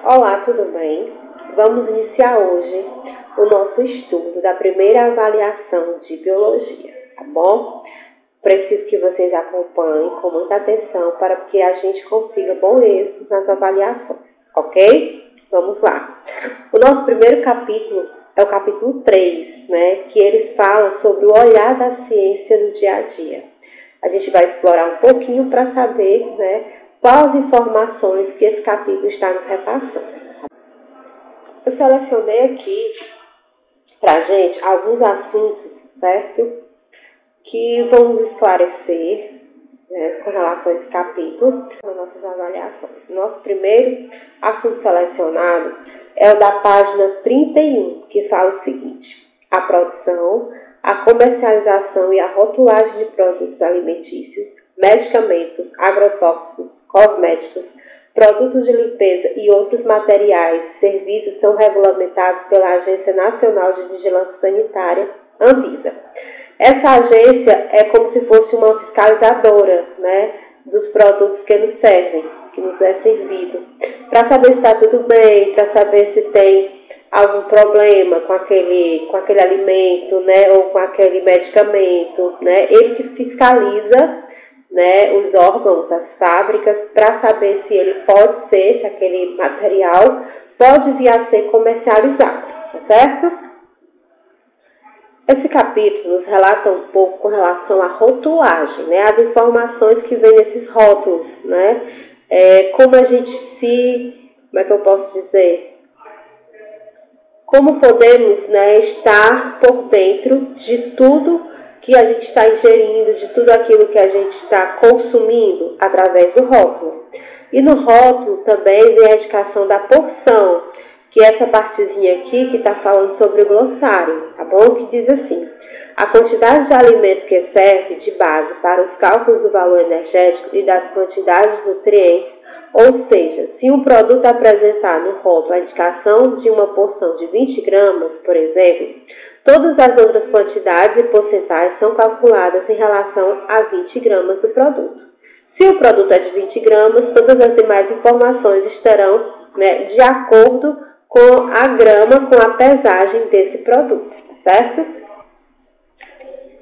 Olá, tudo bem? Vamos iniciar hoje o nosso estudo da primeira avaliação de biologia, tá bom? Preciso que vocês acompanhem com muita atenção para que a gente consiga bom êxito nas avaliações, ok? Vamos lá. O nosso primeiro capítulo é o capítulo 3, né? Que ele fala sobre o olhar da ciência no dia a dia. A gente vai explorar um pouquinho para saber, né, quais informações que esse capítulo está nos repassando. Eu selecionei aqui para a gente alguns assuntos, certo? Que vamos esclarecer, né, com relação a esse capítulo nas nossas avaliações. Nosso primeiro assunto selecionado é o da página 31, que fala o seguinte: a produção, a comercialização e a rotulagem de produtos alimentícios, medicamentos, agrotóxicos, cosméticos, produtos de limpeza e outros materiais, serviços são regulamentados pela Agência Nacional de Vigilância Sanitária, Anvisa. Essa agência é como se fosse uma fiscalizadora, né, dos produtos que nos servem, que nos é servido, para saber se está tudo bem, para saber se tem algum problema com aquele alimento, né, ou com aquele medicamento, né. Ele que fiscaliza, né, os órgãos, as fábricas, para saber se ele pode ser, se aquele material pode vir a ser comercializado, tá certo? Esse capítulo nos relata um pouco com relação à rotulagem, né, as informações que vêm nesses rótulos, né, como a gente como é que eu posso dizer? Como podemos, né, estar por dentro de tudo que a gente está ingerindo, de tudo aquilo que a gente está consumindo através do rótulo. E no rótulo também vem a indicação da porção, que é essa partezinha aqui que está falando sobre o glossário, tá bom? Que diz assim: a quantidade de alimento que serve de base para os cálculos do valor energético e das quantidades de nutrientes, ou seja, se um produto apresentar no rótulo a indicação de uma porção de 20 gramas, por exemplo, todas as outras quantidades e porcentagens são calculadas em relação a 20 gramas do produto. Se o produto é de 20 gramas, todas as demais informações estarão, né, de acordo com a grama, com a pesagem desse produto, certo?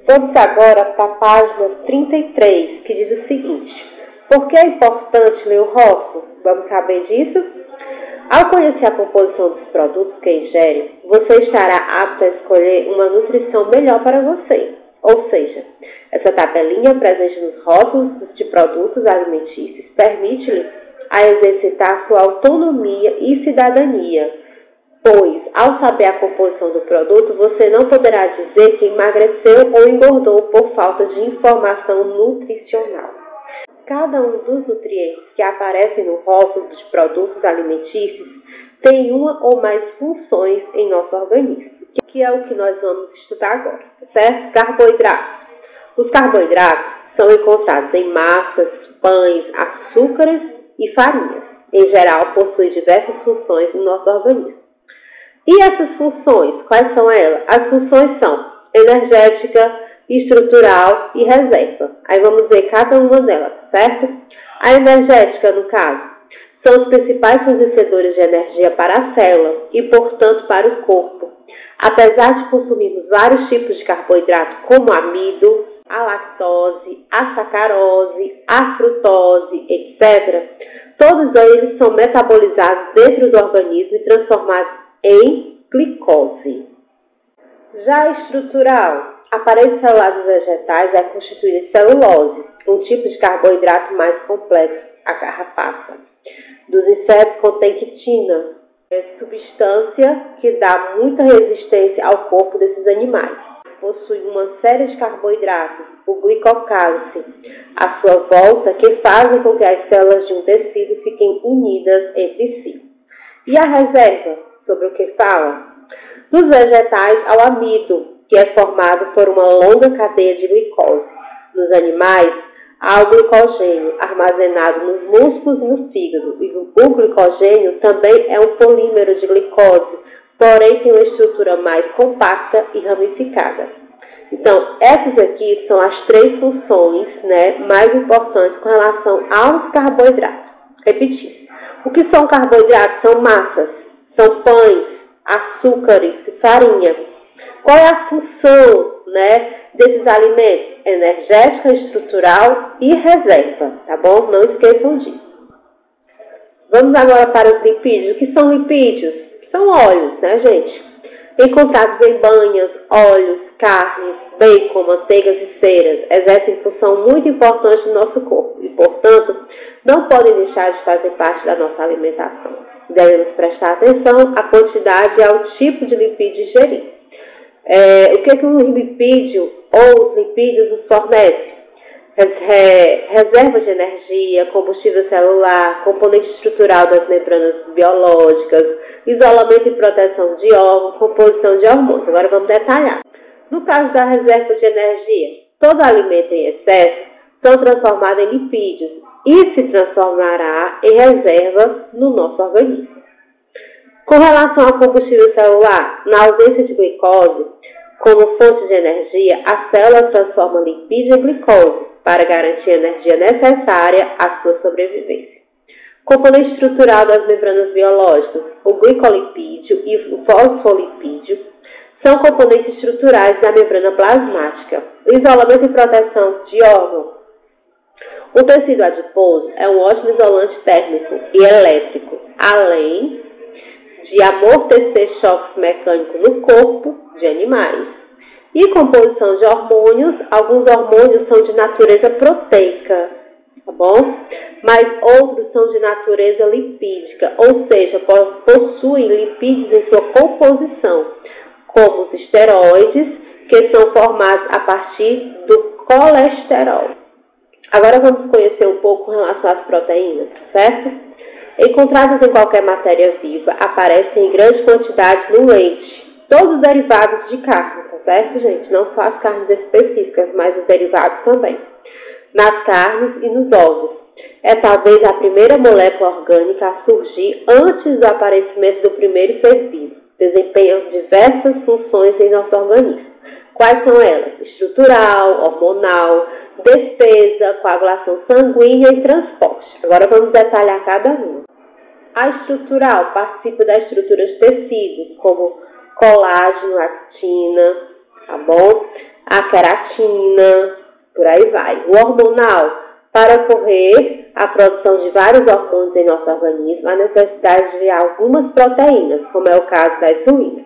Vamos agora para a página 33, que diz o seguinte: por que é importante ler o rótulo? Vamos saber disso? Ao conhecer a composição dos produtos que ingere, você estará apto a escolher uma nutrição melhor para você. Ou seja, essa tabelinha presente nos rótulos de produtos alimentícios permite-lhe a exercitar sua autonomia e cidadania, pois, ao saber a composição do produto, você não poderá dizer que emagreceu ou engordou por falta de informação nutricional. Cada um dos nutrientes que aparecem no rótulo de produtos alimentícios tem uma ou mais funções em nosso organismo, que é o que nós vamos estudar agora, certo? Carboidratos. Os carboidratos são encontrados em massas, pães, açúcares e farinhas. Em geral, possuem diversas funções no nosso organismo. E essas funções, quais são elas? As funções são energética, estrutural e reserva. Aí vamos ver cada uma delas, certo? A energética, no caso, são os principais fornecedores de energia para a célula e, portanto, para o corpo. Apesar de consumirmos vários tipos de carboidrato, como amido, a lactose, a sacarose, a frutose, etc., todos eles são metabolizados dentro do organismo e transformados em glicose. Já a estrutural, a parede celular dos vegetais é constituída de celulose, um tipo de carboidrato mais complexo, a carrapaça. Dos insetos contém quitina, substância que dá muita resistência ao corpo desses animais. Possui uma série de carboidratos, o glicocálise, à sua volta, que fazem com que as células de um tecido fiquem unidas entre si. E a reserva, sobre o que fala? Dos vegetais ao amido, que é formado por uma longa cadeia de glicose. Nos animais, há o glicogênio armazenado nos músculos e no fígado. E o glicogênio também é um polímero de glicose, porém tem uma estrutura mais compacta e ramificada. Então, essas aqui são as 3 funções, né, mais importantes com relação aos carboidratos. Repetir. O que são carboidratos? São massas, são pães, açúcares, farinha. Qual é a função, né, desses alimentos? Energética, estrutural e reserva, tá bom? Não esqueçam disso. Vamos agora para os lipídios. O que são lipídios? São óleos, né, gente? Encontrados em banhas, óleos, carnes, bacon, manteigas e ceras, exercem função muito importante no nosso corpo e, portanto, não podem deixar de fazer parte da nossa alimentação. Devemos prestar atenção à quantidade e ao tipo de lipídio ingerir. O que o lipídio ou os lipídios nos fornecem? Reserva de energia, combustível celular, componente estrutural das membranas biológicas, isolamento e proteção de órgãos, composição de hormônios. Agora vamos detalhar. No caso da reserva de energia, todo alimento em excesso são transformados em lipídios e se transformará em reserva no nosso organismo. Com relação ao combustível celular, na ausência de glicose, como fonte de energia, a célula transforma lipídio em glicose para garantir a energia necessária à sua sobrevivência. Componente estrutural das membranas biológicas, o glicolipídio e o fosfolipídio são componentes estruturais da membrana plasmática. O isolamento e proteção de órgãos. O tecido adiposo é um ótimo isolante térmico e elétrico, além de amortecer choques mecânicos no corpo de animais. E composição de hormônios, alguns hormônios são de natureza proteica, tá bom? Mas outros são de natureza lipídica, ou seja, possuem lipídios em sua composição, como os esteroides, que são formados a partir do colesterol. Agora vamos conhecer um pouco com relação às proteínas, certo? Encontradas em qualquer matéria viva, aparecem em grande quantidade no leite. Todos os derivados de carne, tá certo, gente? Não só as carnes específicas, mas os derivados também. Nas carnes e nos ovos. É talvez a primeira molécula orgânica a surgir antes do aparecimento do primeiro ser vivo. Desempenham diversas funções em nosso organismo. Quais são elas? Estrutural, hormonal, defesa, coagulação sanguínea e transporte. Agora vamos detalhar cada uma. A estrutural participa da estrutura de tecidos, como colágeno, actina, tá bom? A queratina, por aí vai. O hormonal, para ocorrer a produção de vários hormônios em nosso organismo, há necessidade de algumas proteínas, como é o caso da insulina.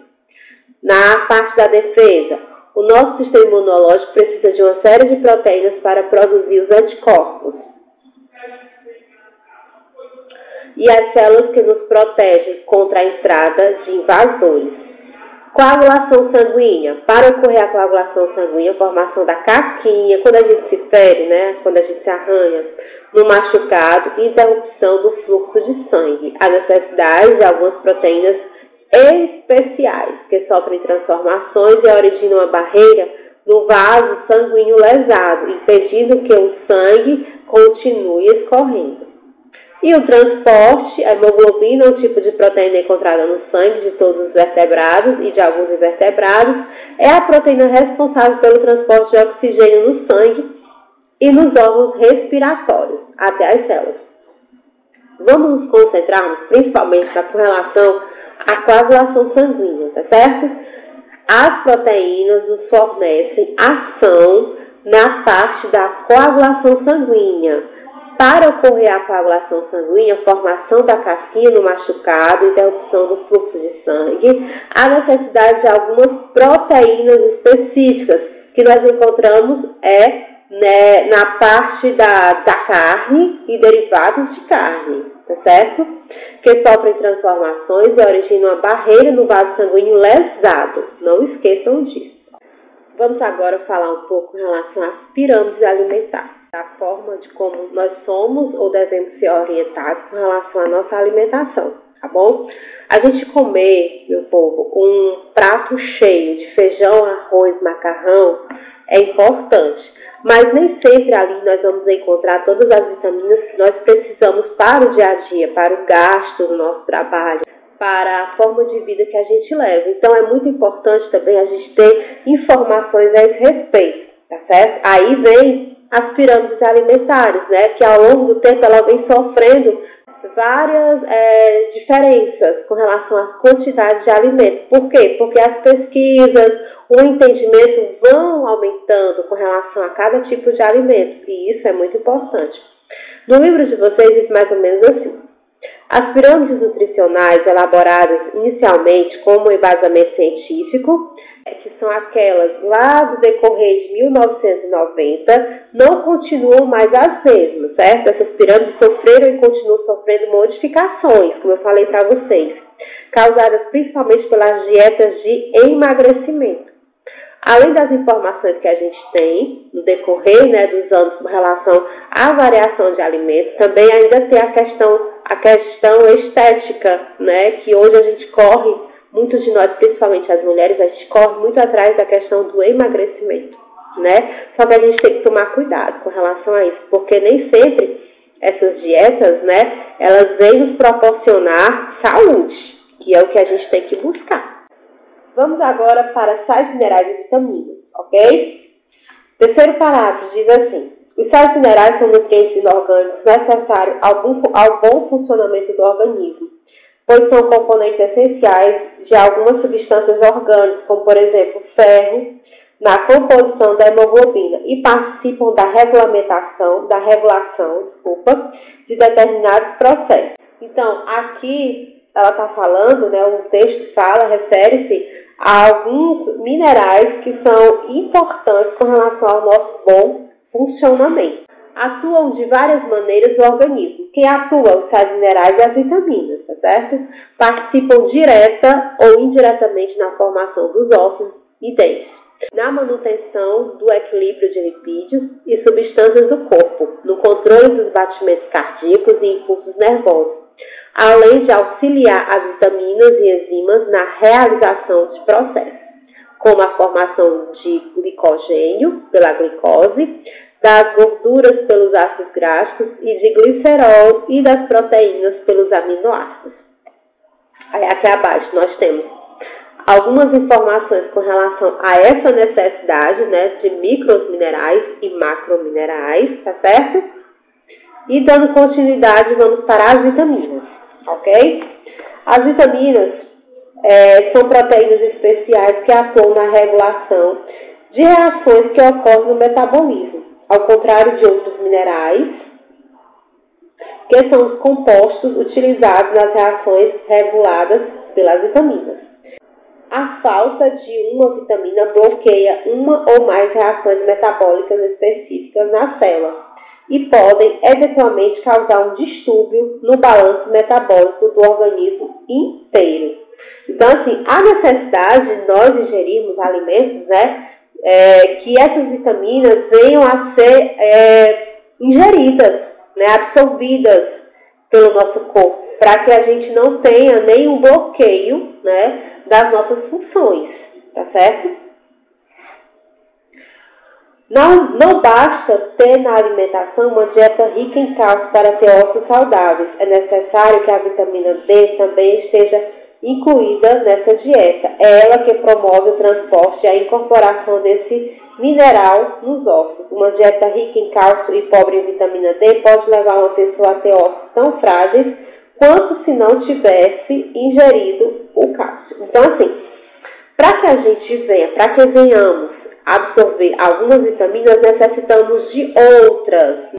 Na parte da defesa, o nosso sistema imunológico precisa de uma série de proteínas para produzir os anticorpos. E as células que nos protegem contra a entrada de invasores. Coagulação sanguínea. Para ocorrer a coagulação sanguínea, a formação da casquinha, quando a gente se fere, né? Quando a gente se arranha no machucado, interrupção do fluxo de sangue. A necessidade de algumas proteínas especiais, que sofrem transformações e originam uma barreira no vaso sanguíneo lesado, impedindo que o sangue continue escorrendo. E o transporte, a hemoglobina é um tipo de proteína encontrada no sangue de todos os vertebrados e de alguns invertebrados. É a proteína responsável pelo transporte de oxigênio no sangue e nos órgãos respiratórios, até as células. Vamos nos concentrarmos principalmente com relação à coagulação sanguínea, tá certo? As proteínas nos fornecem ação na parte da coagulação sanguínea. Para ocorrer a coagulação sanguínea, formação da casquinha no machucado, interrupção do fluxo de sangue, há necessidade de algumas proteínas específicas que nós encontramos na parte da carne e derivados de carne, tá certo? Que sofrem transformações e originam uma barreira no vaso sanguíneo lesado. Não esqueçam disso. Vamos agora falar um pouco em relação às pirâmides alimentares, da forma de como nós somos ou devemos ser orientados com relação à nossa alimentação, tá bom? A gente comer, meu povo, um prato cheio de feijão, arroz, macarrão é importante, mas nem sempre ali nós vamos encontrar todas as vitaminas que nós precisamos para o dia a dia, para o gasto do nosso trabalho, para a forma de vida que a gente leva. Então, é muito importante também a gente ter informações a esse respeito, tá certo? Aí vem as pirâmides alimentares, né? Que ao longo do tempo ela vem sofrendo várias diferenças com relação às quantidades de alimentos. Por quê? Porque as pesquisas, o entendimento vão aumentando com relação a cada tipo de alimento, e isso é muito importante. No livro de vocês diz mais ou menos assim: as pirâmides nutricionais elaboradas inicialmente como embasamento científico, que são aquelas lá do decorrer de 1990, não continuam mais as mesmas, certo? Essas pirâmides sofreram e continuam sofrendo modificações, como eu falei para vocês, causadas principalmente pelas dietas de emagrecimento. Além das informações que a gente tem no decorrer, né, dos anos com relação à variação de alimentos, também ainda tem a questão estética, né, que hoje a gente corre, muitos de nós, principalmente as mulheres, a gente corre muito atrás da questão do emagrecimento, né? Só que a gente tem que tomar cuidado com relação a isso, porque nem sempre essas dietas, né, elas vêm nos proporcionar saúde, que é o que a gente tem que buscar. Vamos agora para sais minerais e vitaminas, ok? Terceiro parágrafo diz assim: os sais minerais são nutrientes inorgânicos necessários ao bom funcionamento do organismo, pois são componentes essenciais de algumas substâncias orgânicas, como por exemplo ferro, na composição da hemoglobina, e participam da regulação de determinados processos. Então, aqui ela está falando, né, o texto refere-se a alguns minerais que são importantes com relação ao nosso bom funcionamento. Atuam de várias maneiras no organismo. Quem atua, os sais minerais e as vitaminas, tá certo? Participam direta ou indiretamente na formação dos ossos e dentes, na manutenção do equilíbrio de lipídios e substâncias do corpo, no controle dos batimentos cardíacos e impulsos nervosos, além de auxiliar as vitaminas e enzimas na realização de processos, como a formação de glicogênio pela glicose, das gorduras pelos ácidos graxos e de glicerol e das proteínas pelos aminoácidos. Aí aqui abaixo nós temos algumas informações com relação a essa necessidade, né, de microminerais e macrominerais, tá certo? E dando continuidade, vamos para as vitaminas, ok? As vitaminas são proteínas especiais que atuam na regulação de reações que ocorrem no metabolismo, ao contrário de outros minerais, que são os compostos utilizados nas reações reguladas pelas vitaminas. A falta de uma vitamina bloqueia uma ou mais reações metabólicas específicas na célula e podem eventualmente causar um distúrbio no balanço metabólico do organismo inteiro. Então, assim, há necessidade de nós ingerirmos alimentos, né, que essas vitaminas venham a ser ingeridas, né, absorvidas pelo nosso corpo, para que a gente não tenha nenhum bloqueio, né, das nossas funções, tá certo? Não basta ter na alimentação uma dieta rica em cálcio para ter ossos saudáveis. É necessário que a vitamina D também esteja incluída nessa dieta. É ela que promove o transporte e a incorporação desse mineral nos ossos. Uma dieta rica em cálcio e pobre em vitamina D pode levar uma pessoa a ter ossos tão frágeis quanto se não tivesse ingerido o cálcio. Então, assim, para que venhamos absorver algumas vitaminas, necessitamos de outras.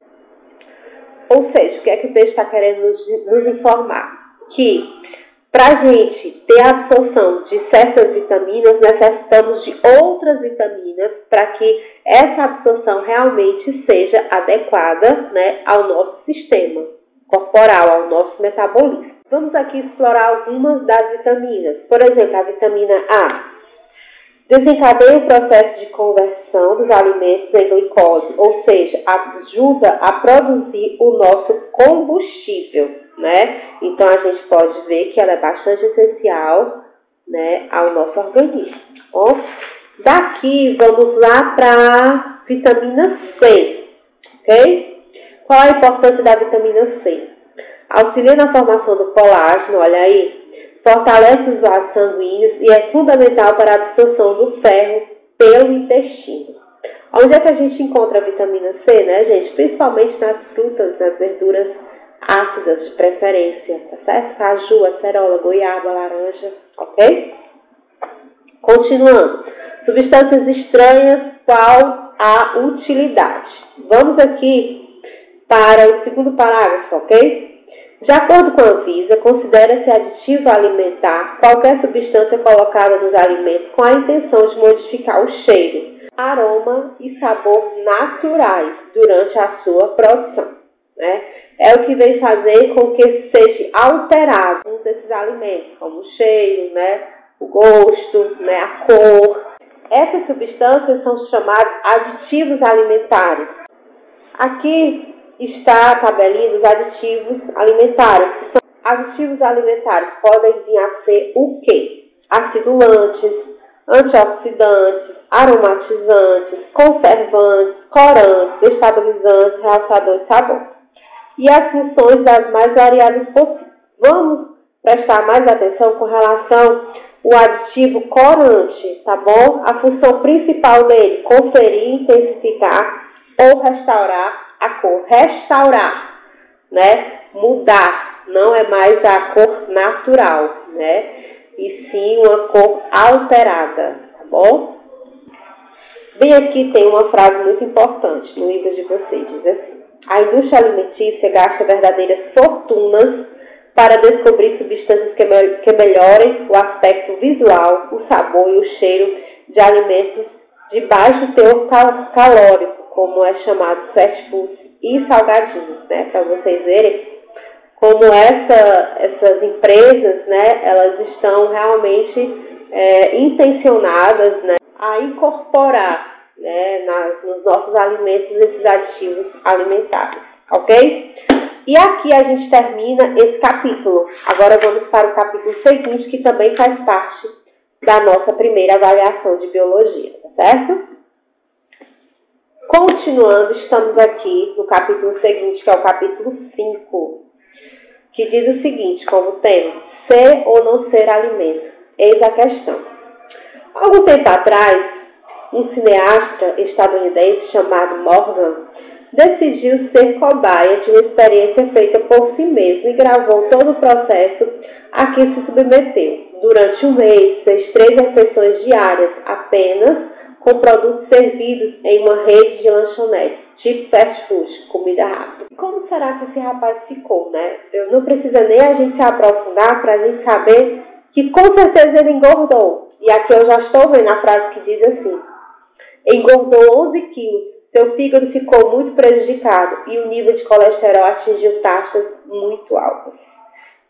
Ou seja, o que é que o texto está querendo nos informar? Que para a gente ter a absorção de certas vitaminas, necessitamos de outras vitaminas para que essa absorção realmente seja adequada, né, ao nosso sistema corporal, ao nosso metabolismo. Vamos aqui explorar algumas das vitaminas. Por exemplo, a vitamina A desencadeia o processo de conversão dos alimentos em glicose, ou seja, ajuda a produzir o nosso combustível, né? Então, a gente pode ver que ela é bastante essencial, né, ao nosso organismo. Bom, daqui, vamos lá para a vitamina C, ok? Qual a importância da vitamina C? Auxilia na formação do colágeno, olha aí, fortalece os vasos sanguíneos e é fundamental para a absorção do ferro pelo intestino. Onde é que a gente encontra a vitamina C, né, gente? Principalmente nas frutas, nas verduras ácidas de preferência, tá certo? Caju, acerola, goiaba, laranja, ok? Continuando. Substâncias estranhas, qual a utilidade? Vamos aqui para o segundo parágrafo, ok? De acordo com a Anvisa, considera-se aditivo alimentar qualquer substância colocada nos alimentos com a intenção de modificar o cheiro, aroma e sabor naturais durante a sua produção, né? É o que vem fazer com que seja alterado um desses alimentos, como o cheiro, né? O gosto, né? A cor. Essas substâncias são chamadas aditivos alimentares. Aqui está a tabelinha dos aditivos alimentares. Aditivos alimentares podem vir a ser o quê? Acidulantes, antioxidantes, aromatizantes, conservantes, corantes, estabilizantes, realçadores de sabor. E as funções das mais variadas possíveis. Vamos prestar mais atenção com relação ao aditivo corante, tá bom? A função principal dele, conferir, intensificar ou restaurar a cor. Restaurar, né? Mudar, não é mais a cor natural, né? E sim uma cor alterada, tá bom? Bem aqui tem uma frase muito importante no livro de vocês, diz assim: a indústria alimentícia gasta verdadeiras fortunas para descobrir substâncias que melhorem o aspecto visual, o sabor e o cheiro de alimentos de baixo teor calórico, como é chamado fast food e salgadinhos, né? Para vocês verem como essas empresas, né, elas estão realmente intencionadas, né, a incorporar, né, nos nossos alimentos esses aditivos alimentares, ok? E aqui a gente termina esse capítulo. Agora vamos para o capítulo seguinte, que também faz parte da nossa primeira avaliação de biologia, tá certo? Continuando, estamos aqui no capítulo seguinte, que é o capítulo 5, que diz o seguinte, como tema: ser ou não ser alimento? Eis a questão. Algum tempo atrás, um cineasta estadunidense chamado Morgan decidiu ser cobaia de uma experiência feita por si mesmo e gravou todo o processo a que se submeteu. Durante um mês, fez 3 refeições diárias, apenas com produtos servidos em uma rede de lanchonetes, tipo fast food, comida rápida. Como será que esse rapaz ficou, né? Eu não precisa nem a gente se aprofundar para a gente saber que com certeza ele engordou. E aqui eu já estou vendo a frase que diz assim: engordou 11 quilos. Seu fígado ficou muito prejudicado e o nível de colesterol atingiu taxas muito altas,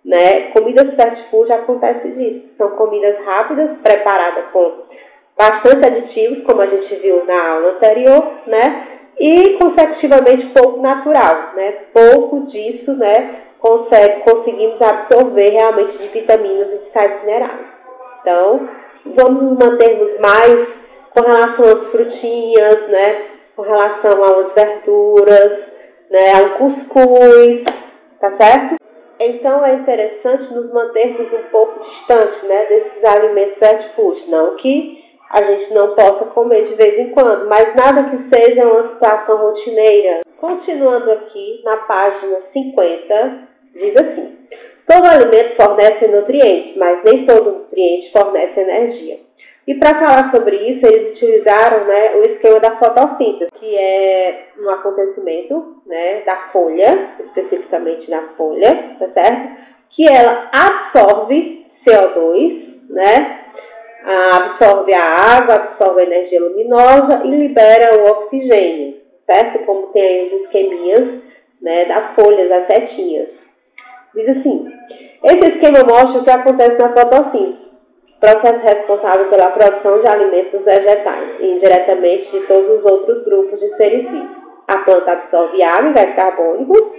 né? Comidas fast food acontece disso. São comidas rápidas, preparadas com bastante aditivos, como a gente viu na aula anterior, né? E consecutivamente pouco natural, né? Pouco disso, né? Conseguimos absorver realmente de vitaminas e de sais minerais. Então, vamos nos mantermos mais com relação às frutinhas, né? Com relação às verduras, né? Ao cuscuz, tá certo? Então, é interessante nos mantermos um pouco distantes, né? Desses alimentos fast food. Não que a gente não possa comer de vez em quando, mas nada que seja uma situação rotineira. Continuando aqui, na página 50, diz assim: todo alimento fornece nutrientes, mas nem todo nutriente fornece energia. E para falar sobre isso, eles utilizaram, né, o esquema da fotossíntese, que é um acontecimento, né, da folha, especificamente da folha, tá certo? Que ela absorve CO2, né? Absorve a água, absorve a energia luminosa e libera o oxigênio, certo? Como tem aí os esqueminhas, né, da folha, das setinhas. Diz assim: esse esquema mostra o que acontece na fotossíntese, processo responsável pela produção de alimentos vegetais e indiretamente de todos os outros grupos de seres vivos. A planta absorve água e gás carbônico,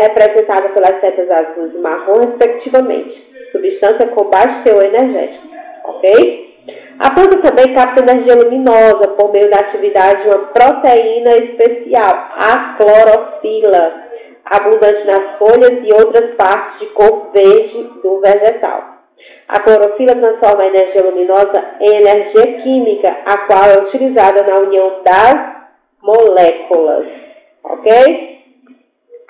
representada pelas setas azuis e marrom, respectivamente, substância com baixo teor energético, ok? A planta também capta energia luminosa por meio da atividade de uma proteína especial, a clorofila, abundante nas folhas e outras partes de cor verde do vegetal. A clorofila transforma a energia luminosa em energia química, a qual é utilizada na união das moléculas, ok?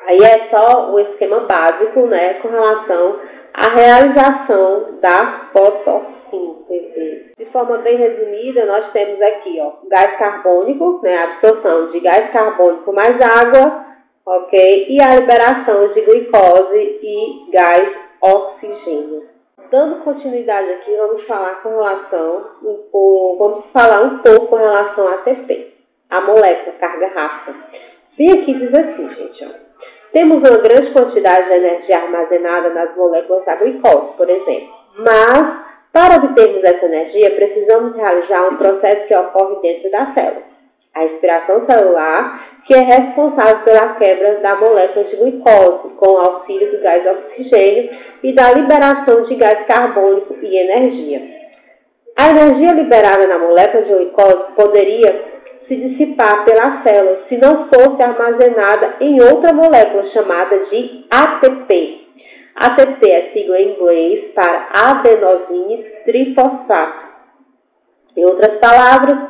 Aí é só o esquema básico, né, com relação à realização da fotossíntese. De forma bem resumida, nós temos aqui, ó, gás carbônico, né, a absorção de gás carbônico mais água, ok? E a liberação de glicose e gás oxigênio. Dando continuidade aqui, vamos falar um pouco com relação a ATP, a molécula carga rápida. Bem aqui diz assim, gente, ó. Temos uma grande quantidade de energia armazenada nas moléculas da glicose, por exemplo. Mas, para obtermos essa energia, precisamos realizar um processo que ocorre dentro da célula. A respiração celular, que é responsável pela quebra da molécula de glicose, com o auxílio do gás oxigênio e da liberação de gás carbônico e energia. A energia liberada na molécula de glicose poderia se dissipar pela célula se não fosse armazenada em outra molécula chamada de ATP. ATP é sigla em inglês para adenosine trifosfato. Em outras palavras,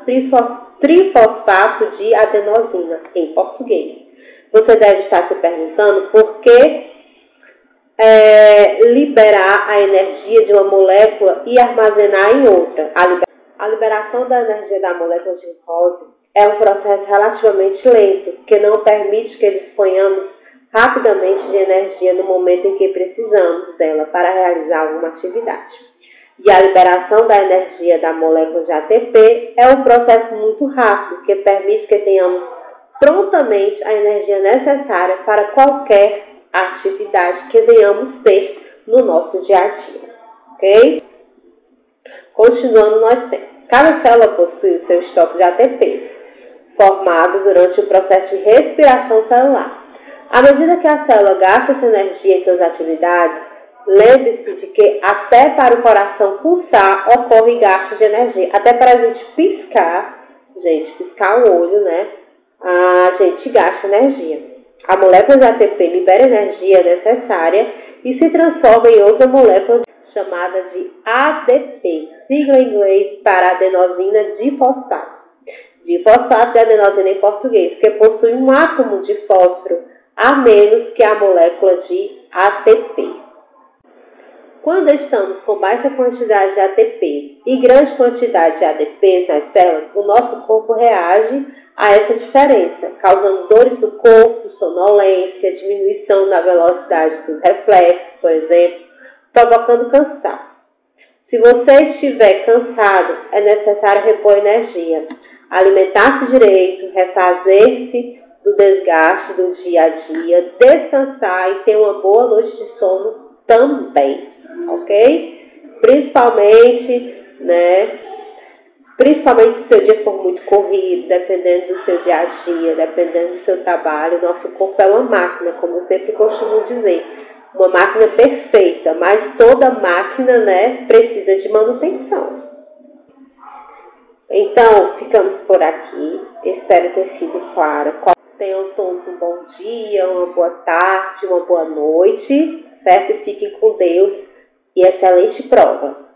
trifosfato de adenosina, em português. Você deve estar se perguntando por que liberar a energia de uma molécula e armazenar em outra. A liberação da energia da molécula de glicose é um processo relativamente lento, que não permite que disponhamos rapidamente de energia no momento em que precisamos dela para realizar alguma atividade. E a liberação da energia da molécula de ATP é um processo muito rápido, que permite que tenhamos prontamente a energia necessária para qualquer atividade que venhamos ter no nosso dia a dia. Ok? Continuando, nós temos. Cada célula possui o seu estoque de ATP, formado durante o processo de respiração celular. À medida que a célula gasta essa energia em suas atividades, lembre-se de que até para o coração pulsar ocorre gasto de energia. Até para a gente piscar o olho, né? A gente gasta energia. A molécula de ATP libera energia necessária e se transforma em outra molécula chamada de ADP, sigla em inglês para adenosina difosfato. Difosfato de adenosina em português, que possui um átomo de fósforo a menos que a molécula de ATP. Quando estamos com baixa quantidade de ATP e grande quantidade de ADP nas células, o nosso corpo reage a essa diferença, causando dores do corpo, sonolência, diminuição na velocidade dos reflexos, por exemplo, provocando cansaço. Se você estiver cansado, é necessário repor energia, alimentar-se direito, refazer-se do desgaste do dia a dia, descansar e ter uma boa noite de sono também, ok? Principalmente se seu dia for muito corrido, dependendo do seu dia a dia, dependendo do seu trabalho, nosso corpo é uma máquina, como eu sempre costumo dizer. Uma máquina perfeita, mas toda máquina, precisa de manutenção. Então, ficamos por aqui. Espero ter sido claro. Tenham todos um bom dia, uma boa tarde, uma boa noite, certo? Fiquem com Deus e excelente prova.